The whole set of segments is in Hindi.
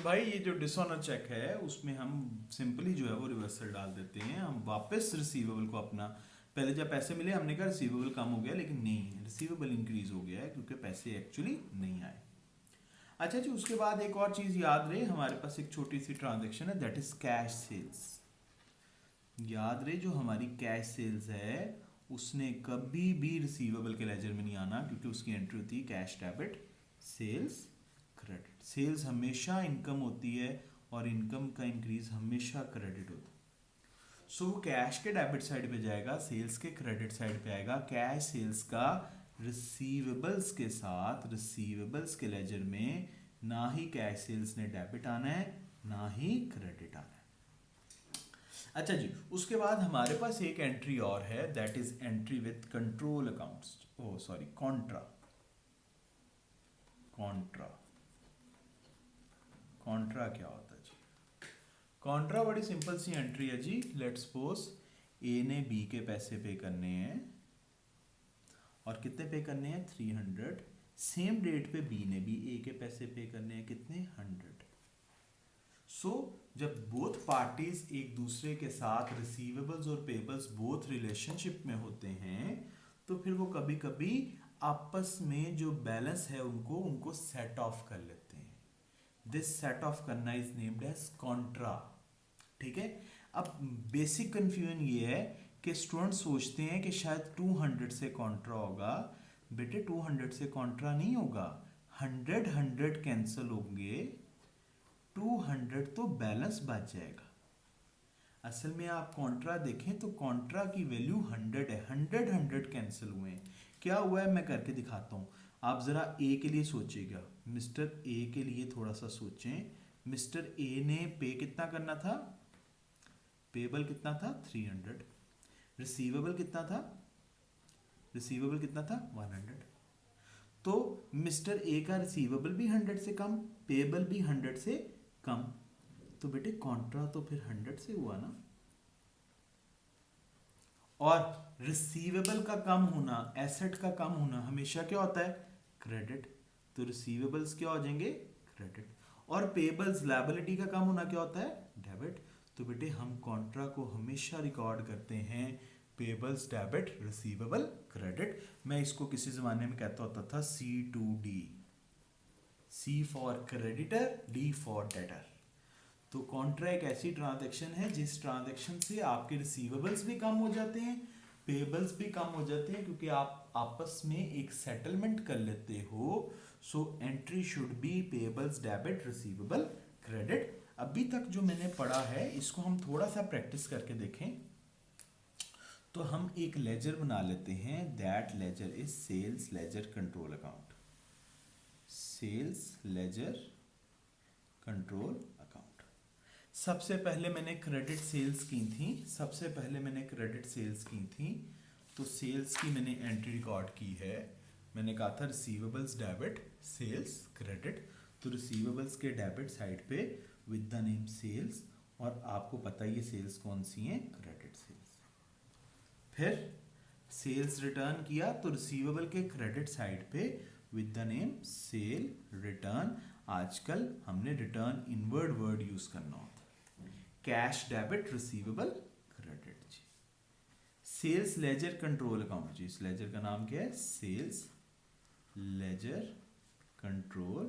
भाई ये जो डिसऑनर चेक है उसमें हम सिंपली जो है वो रिवर्सल डाल देते हैं। हम वापस रिसीवेबल को अपना, पहले जब पैसे मिले हमने कहा रिसीवेबल कम हो गया, लेकिन नहीं, रिसीवेबल इंक्रीज हो गया है क्योंकि पैसे एक्चुअली नहीं आए। अच्छा जी, उसके बाद एक और चीज़ याद रहे, हमारे पास एक छोटी सी ट्रांजेक्शन है, दैट इज कैश सेल्स। याद रहे जो हमारी कैश सेल्स है उसने कभी भी रिसीवेबल के लेजर में नहीं आना, क्योंकि उसकी एंट्री होती है cash debit sales credit. Sales हमेशा इनकम होती है और इनकम का इंक्रीज हमेशा क्रेडिट होता है। सो वो कैश के डेबिट साइड पे जाएगा, सेल्स के क्रेडिट साइड पे आएगा। कैश सेल्स का रिसीवेबल्स के साथ, रिसीवेबल्स के लेजर में ना ही कैश सेल्स ने डेबिट आना है ना ही क्रेडिट आना है। अच्छा जी, उसके बाद हमारे पास एक एंट्री और है, that is entry with control accounts, oh sorry contra. Contra contra क्या होता है जी? कॉन्ट्रा बड़ी सिंपल सी एंट्री है जी। लेट्स सपोज ए ने बी के पैसे पे करने हैं, और कितने पे करने हैं? 300। सेम डेट पे बी ने भी ए के पैसे पे करने हैं, कितने? 100। सो जब बोथ पार्टीज एक दूसरे के साथ रिसीवेबल्स और पेबल्स बोथ रिलेशनशिप में होते हैं, तो फिर वो कभी कभी आपस में जो बैलेंस है उनको उनको सेट ऑफ कर लेते हैं। दिस सेट ऑफ करना इज नेम्ड एज कॉन्ट्रा। ठीक है। अब बेसिक कंफ्यूजन ये है कि स्टूडेंट सोचते हैं कि शायद 200 से कॉन्ट्रा होगा। बेटे 200 से कॉन्ट्रा नहीं होगा, 100 कैंसिल होंगे, 200 तो बैलेंस बच जाएगा। असल में आप कॉन्ट्रा देखें तो कॉन्ट्रा की वैल्यू 100 है, 100 कैंसिल हुए हैं। क्या हुआ है मैं करके दिखाता हूँ। आप ज़रा ए के लिए सोचिएगा, मिस्टर ए के लिए थोड़ा सा सोचें। मिस्टर ए ने पे कितना करना था? पेबल कितना था? 300। रिसीवेबल कितना था? रिसीवेबल कितना था? 100। तो मिस्टर ए का रिसीवेबल भी 100 से कम, पेबल भी 100 से कम, तो बेटे कॉन्ट्रा तो फिर 100 से हुआ ना। और रिसीवेबल का कम होना, एसेट का कम होना हमेशा क्या होता है? क्रेडिट। तो रिसीवेबल्स क्या हो जाएंगे? क्रेडिट। और पेबल्स लायबिलिटी का कम होना क्या होता है? डेबिट। तो बेटे हम कॉन्ट्रा को हमेशा रिकॉर्ड करते हैं पेबल्स डेबिट, रिसीवेबल क्रेडिट। मैं इसको किसी जमाने में कहता होता था C2D, C for creditor, D for debtor. तो कॉन्ट्रा एक ऐसी ट्रांजैक्शन है जिस ट्रांजैक्शन से आपके रिसीवेबल्स भी कम हो जाते हैं, पेबल्स भी कम हो जाते हैं, क्योंकि आप आपस में एक सेटलमेंट कर लेते हो। So entry should be payables debit receivable credit. अभी तक जो मैंने पढ़ा है इसको हम थोड़ा सा प्रैक्टिस करके देखें। तो हम एक लेजर बना लेते हैं, that ledger is sales ledger control account. Sales ledger control account. सबसे पहले मैंने क्रेडिट सेल्स की थी, सबसे पहले मैंने क्रेडिट सेल्स की थी, तो सेल्स की मैंने एंट्री रिकॉर्ड की है। मैंने कहा था रिसीवेबल्स डेबिट सेल्स क्रेडिट, तो रिसीवेबल्स के डेबिट साइड पे विद द नेम सेल्स, और आपको पता ही है सेल्स कौन सी हैं? Credit sales. फिर सेल्स रिटर्न किया तो रिसीवेबल के क्रेडिट साइड पे with the name sale return. आजकल हमने रिटर्न इनवर्ड वर्ड यूज करना होता है, कैश डेबिट रिसीवेबल क्रेडिट जी। सेल्स लेजर कंट्रोल अकाउंट जी, इस लेजर का नाम क्या है? सेल्स लेजर कंट्रोल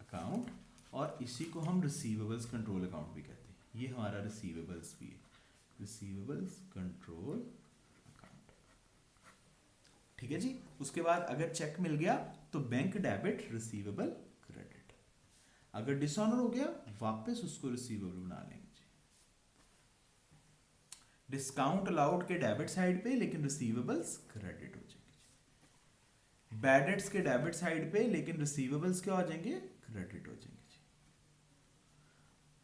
अकाउंट, और इसी को हम रिसीवेबल्स कंट्रोल अकाउंट भी कहते हैं। ये हमारा रिसीवेबल्स भी है, रिसीवेबल्स कंट्रोल अकाउंट। ठीक है जी। उसके बाद अगर चेक मिल गया तो बैंक डेबिट रिसीवेबल क्रेडिट। अगर डिसऑनर हो गया वापस उसको रिसीवेबल बना लेंगे जी। डिस्काउंट अलाउड के डेबिट साइड पे लेकिन रिसीवेबल्स क्रेडिट हो जाएंगे। बैड डेट्स के डेबिट साइड पे लेकिन रिसीवेबल्स क्या हो जाएंगे? क्रेडिट हो जाएंगे जी।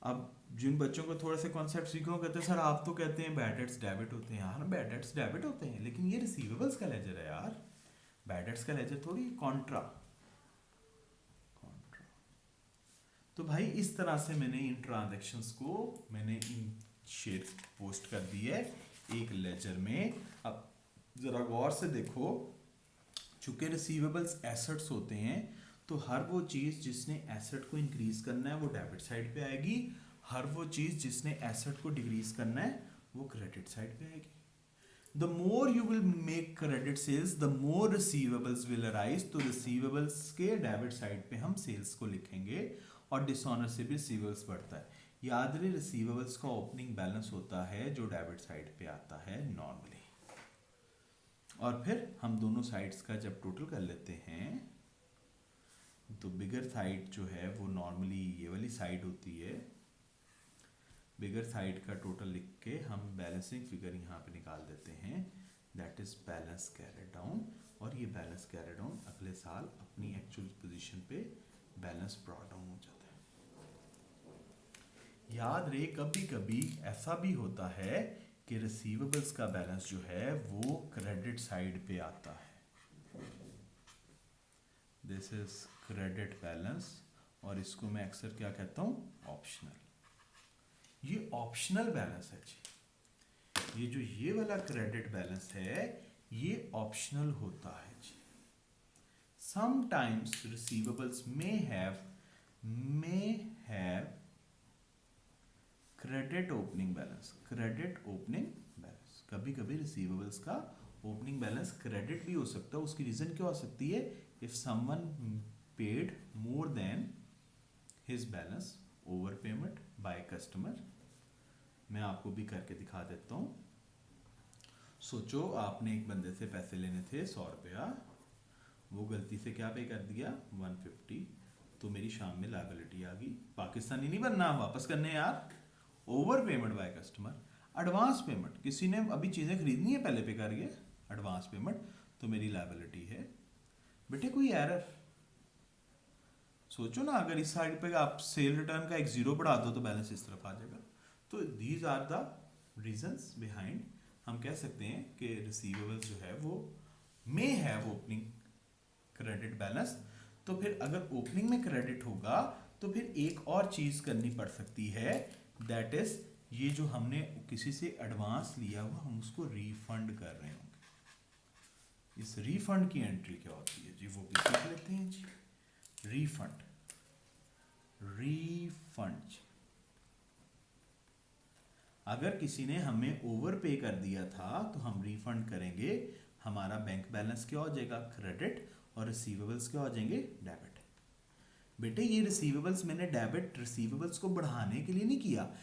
अब जिन बच्चों को थोड़ा सा कॉन्सेप्ट सीखो कहते हैं सर आप तो कहते हैं बैड डेट्स डेबिट होते हैं। यार बैड डेट्स डेबिट होते हैं लेकिन ये रिसीवेबल्स का लेजर है यार, बैड डेट्स का लेजर थोड़ी। Contra Contra. तो भाई इस तरह से मैंने इन ट्रांजैक्शंस को मैंने इन शेयर पोस्ट कर दी है एक लेजर में। अब जरा गौर से देखो, चूंकि रिसीवेबल्स एसेट्स होते हैं तो हर वो चीज़ जिसने एसेट को इंक्रीज करना है वो डेबिट साइड पे आएगी, हर वो चीज़ जिसने एसेट को डिक्रीज करना है वो क्रेडिट साइड पे आएगी। The more you will make credit sales, the more receivables will arise. तो receivables के डेबिट साइड पे हम सेल्स को लिखेंगे और डिसऑनर से भी रिसीवेबल्स बढ़ता है। याद रहे रिसीवेबल्स का ओपनिंग बैलेंस होता है जो डेबिट साइड पे आता है नॉर्मली। और फिर हम दोनों साइड्स का जब टोटल कर लेते हैं तो बिगर साइड जो है वो नॉर्मली ये वाली साइड होती है। बिगर साइड का टोटल लिख के हम बैलेंसिंग फिगर यहाँ पे निकाल देते हैं, that is balance carry down. और ये बैलेंस कैरी डाउन अगले साल अपनी एक्चुअल पोजीशन पे बैलेंस ब्रॉट डाउन हो जाता है। याद रहे कभी कभी ऐसा भी होता है कि रिसीवेबल्स का बैलेंस जो है वो क्रेडिट साइड पे आता है। दिस इज क्रेडिट बैलेंस और इसको मैं अक्सर क्या कहता हूँ, ऑप्शनल। ये ऑप्शनल बैलेंस है जी। ये जो ये वाला क्रेडिट बैलेंस है ये ऑप्शनल होता है जी। Sometimes receivables may have credit opening balance, credit opening balance. कभी कभी रिसीवेबल्स का ओपनिंग बैलेंस क्रेडिट भी हो सकता है। उसकी रीजन क्या हो सकती है, if someone paid more than his balance, over payment by customer. मैं आपको भी करके दिखा देता हूँ। सोचो आपने एक बंदे से पैसे लेने थे 100 रुपया, वो गलती से क्या पे कर दिया 150, तो मेरी शाम में लायबिलिटी आ गई। पाकिस्तानी नहीं बनना, वापस करने यार। Over payment by customer, advance payment, किसी ने अभी चीज़ें खरीदनी है पहले पे कर गया एडवांस पेमेंट, तो मेरी लायबिलिटी है। बेटे कोई एरर, सोचो ना अगर इस साइड पे आप सेल रिटर्न का एक जीरो बढ़ा दो तो बैलेंस इस तरफ आ जाएगा। तो these are the reasons behind. हम कह सकते हैं कि रिसीवेबल्स जो है वो may have opening credit balance. तो फिर अगर ओपनिंग में क्रेडिट होगा तो फिर एक और चीज करनी पड़ सकती है, दैट इज ये जो हमने किसी से एडवांस लिया हुआ हम उसको रिफंड कर रहे होंगे। इस रिफंड की एंट्री क्या होती है जी, वो भी सीख लेते हैं जी। रिफंड, रिफंड अगर किसी ने हमें ओवर पे कर दिया था तो हम रिफंड करेंगे। हमारा बैंक बैलेंस क्या हो जाएगा, क्रेडिट, और रिसीवेबल्स क्या हो जाएंगे, डेबिट। बेटे ये रिसीवेबल्स मैंने डेबिट रिसीवेबल्स को बढ़ाने के लिए नहीं किया,